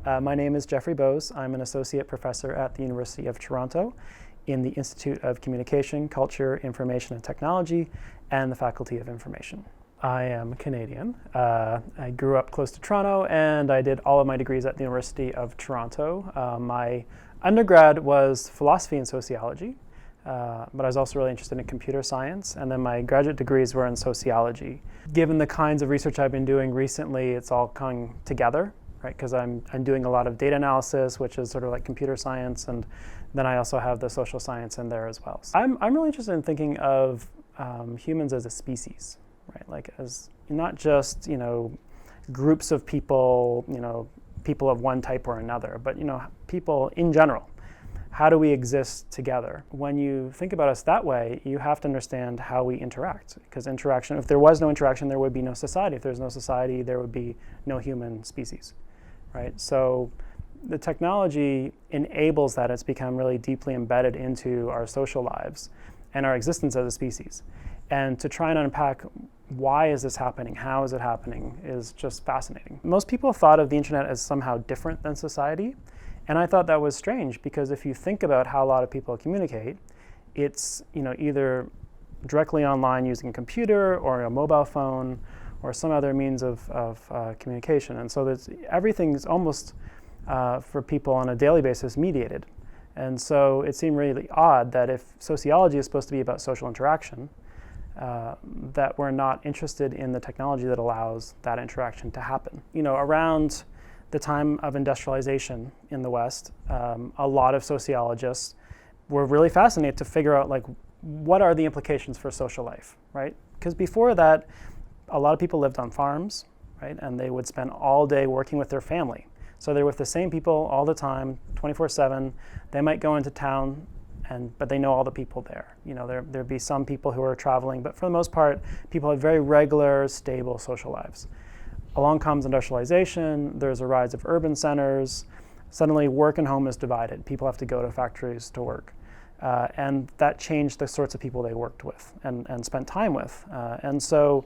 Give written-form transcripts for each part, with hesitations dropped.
My name is Jeffrey Boase. I'm an associate professor at the University of Toronto in the Institute of Communication, Culture, Information and Technology and the Faculty of Information. I am Canadian. I grew up close to Toronto and I did all of my degrees at the University of Toronto. My undergrad was philosophy and sociology, but I was also really interested in computer science, and then my graduate degrees were in sociology. Given the kinds of research I've been doing recently, it's all coming together, right? Because I'm doing a lot of data analysis, which is sort of like computer science, and then I also have the social science in there as well. So I'm really interested in thinking of humans as a species, right? Like as not just, groups of people, people of one type or another, but, people in general. How do we exist together? When you think about us that way, you have to understand how we interact. Because interaction, if there was no interaction, there would be no society. If there's no society, there would be no human species, right? So the technology enables that. It's become really deeply embedded into our social lives and our existence as a species. And to try and unpack why is this happening, how is it happening, is just fascinating. Most people thought of the internet as somehow different than society. And I thought that was strange, because if you think about how a lot of people communicate, it's either directly online using a computer or a mobile phone or some other means of communication. And so everything's almost, for people on a daily basis, mediated. And so it seemed really odd that if sociology is supposed to be about social interaction, that we're not interested in the technology that allows that interaction to happen. Around the time of industrialization in the West, a lot of sociologists were really fascinated to figure out what are the implications for social life, right? Because before that, a lot of people lived on farms, right? And they would spend all day working with their family. So they're with the same people all the time, 24/7. They might go into town, but they know all the people there. There'd be some people who are traveling, but for the most part, people have very regular, stable social lives. Along comes industrialization, there's a rise of urban centers. Suddenly work and home is divided. People have to go to factories to work. And that changed the sorts of people they worked with and spent time with. And so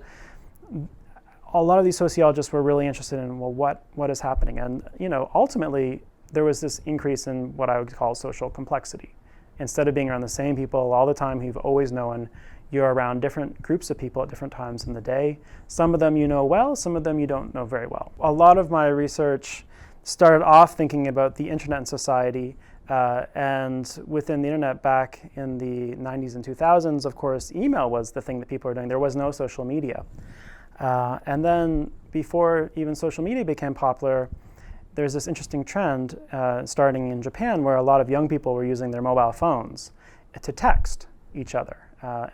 a lot of these sociologists were really interested in, what is happening? And ultimately, there was this increase in what I would call social complexity. Instead of being around the same people all the time who you've always known, you're around different groups of people at different times in the day. Some of them you know well, some of them you don't know very well. A lot of my research started off thinking about the internet and society, and within the internet back in the 90s and 2000s, of course, email was the thing that people were doing. There was no social media. And then before even social media became popular, there's this interesting trend starting in Japan where a lot of young people were using their mobile phones to text each other.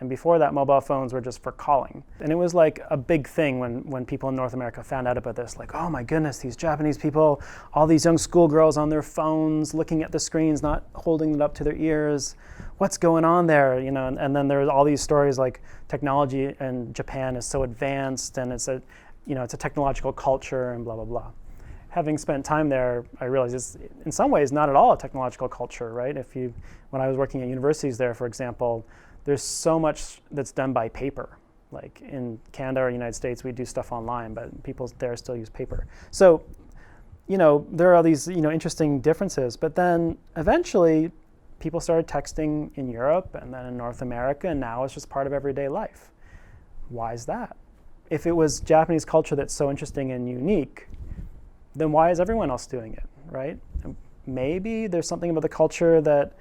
And before that, mobile phones were just for calling. And it was like a big thing when people in North America found out about this, oh my goodness, these Japanese people, all these young schoolgirls on their phones, looking at the screens, not holding it up to their ears. What's going on there? And then there's all these stories like technology in Japan is so advanced and it's a technological culture and blah, blah, blah. Having spent time there, I realized it's in some ways not at all a technological culture, right? When I was working at universities there, for example, there's so much that's done by paper. Like in Canada or United States, we do stuff online, but people there still use paper. So, there are these, interesting differences. But then eventually, people started texting in Europe and then in North America, and now it's just part of everyday life. Why is that? If it was Japanese culture that's so interesting and unique, then why is everyone else doing it, right? Maybe there's something about the culture that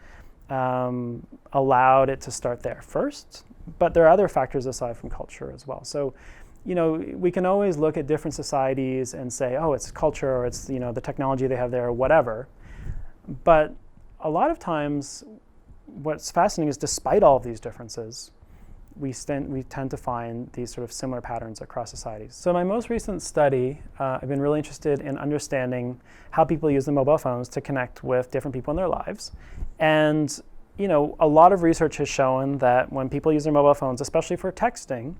allowed it to start there first, but there are other factors aside from culture as well. So, we can always look at different societies and say, oh, it's culture or it's, the technology they have there or whatever. But a lot of times, what's fascinating is despite all of these differences, we tend to find these sort of similar patterns across societies. So my most recent study, I've been really interested in understanding how people use their mobile phones to connect with different people in their lives. And a lot of research has shown that when people use their mobile phones, especially for texting,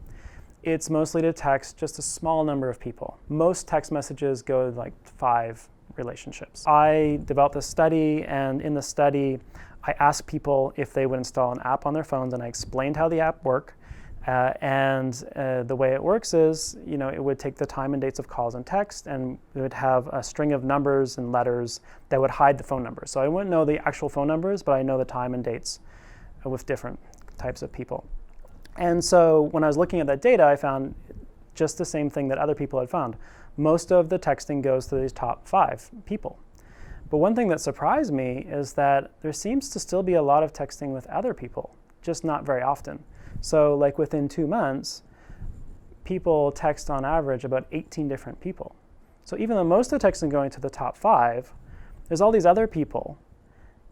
it's mostly to text just a small number of people. Most text messages go to 5 relationships. I developed this study, and in the study, I asked people if they would install an app on their phones, and I explained how the app worked. The way it works is, it would take the time and dates of calls and text, and it would have a string of numbers and letters that would hide the phone numbers. So I wouldn't know the actual phone numbers, but I know the time and dates with different types of people. And so when I was looking at that data, I found just the same thing that other people had found. Most of the texting goes to these top 5 people. But one thing that surprised me is that there seems to still be a lot of texting with other people, just not very often. So like within 2 months, people text on average about 18 different people. So even though most of the texting going to the top 5, there's all these other people,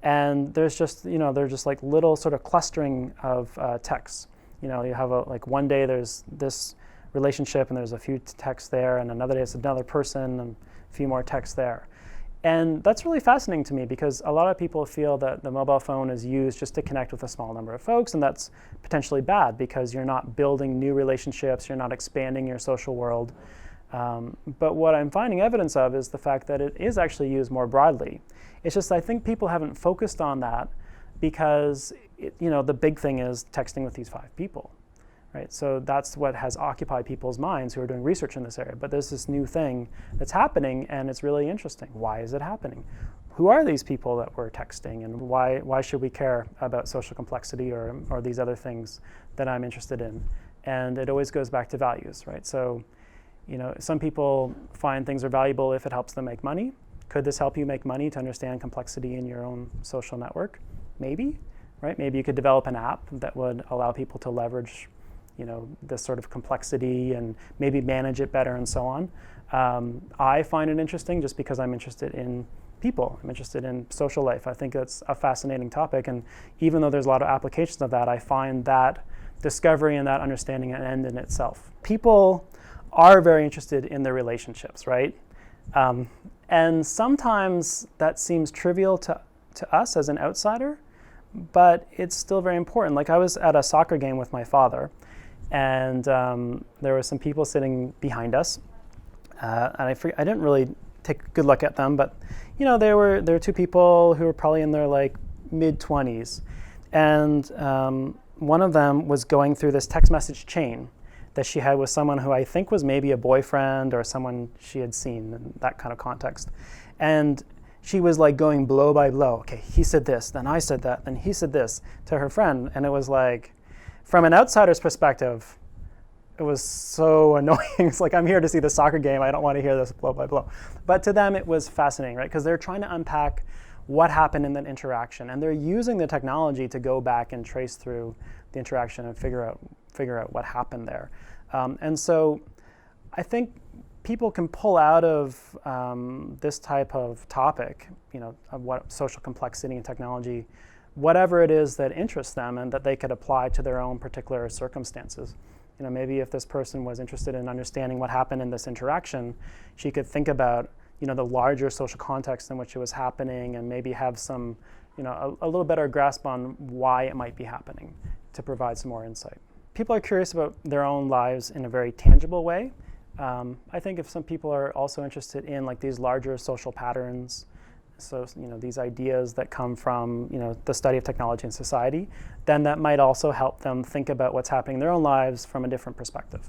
and there's just, they're just like little sort of clustering of texts. You have like one day there's this relationship and there's a few texts there, and another day it's another person and a few more texts there. And that's really fascinating to me because a lot of people feel that the mobile phone is used just to connect with a small number of folks, and that's potentially bad because you're not building new relationships, you're not expanding your social world. But what I'm finding evidence of is the fact that it is actually used more broadly. It's just I think people haven't focused on that because the big thing is texting with these 5 people. Right? So that's what has occupied people's minds who are doing research in this area. But there's this new thing that's happening, and it's really interesting. Why is it happening? Who are these people that we're texting, and why should we care about social complexity or these other things that I'm interested in? And it always goes back to values, right? So, some people find things are valuable if it helps them make money. Could this help you make money to understand complexity in your own social network? Maybe, right? Maybe you could develop an app that would allow people to leverage this sort of complexity and maybe manage it better and so on. I find it interesting just because I'm interested in people. I'm interested in social life. I think that's a fascinating topic. And even though there's a lot of applications of that, I find that discovery and that understanding an end in itself. People are very interested in their relationships, right? And sometimes that seems trivial to us as an outsider, but it's still very important. Like I was at a soccer game with my father, and there were some people sitting behind us, and I didn't really take a good look at them, but there were 2 people who were probably in their like mid-20s, and one of them was going through this text message chain that she had with someone who I think was maybe a boyfriend or someone she had seen in that kind of context, and she was like going blow by blow. Okay, he said this, then I said that, then he said this to her friend, and it was like, from an outsider's perspective, it was so annoying. It's like, I'm here to see the soccer game. I don't want to hear this blow by blow. But to them, it was fascinating, right? Because they're trying to unpack what happened in that interaction. And they're using the technology to go back and trace through the interaction and figure out what happened there. And so I think people can pull out of this type of topic, of what social complexity and technology, whatever it is that interests them and that they could apply to their own particular circumstances. Maybe if this person was interested in understanding what happened in this interaction, she could think about, the larger social context in which it was happening and maybe have some, a little better grasp on why it might be happening to provide some more insight. People are curious about their own lives in a very tangible way. I think if some people are also interested in like these larger social patterns, so these ideas that come from the study of technology and society, then that might also help them think about what's happening in their own lives from a different perspective.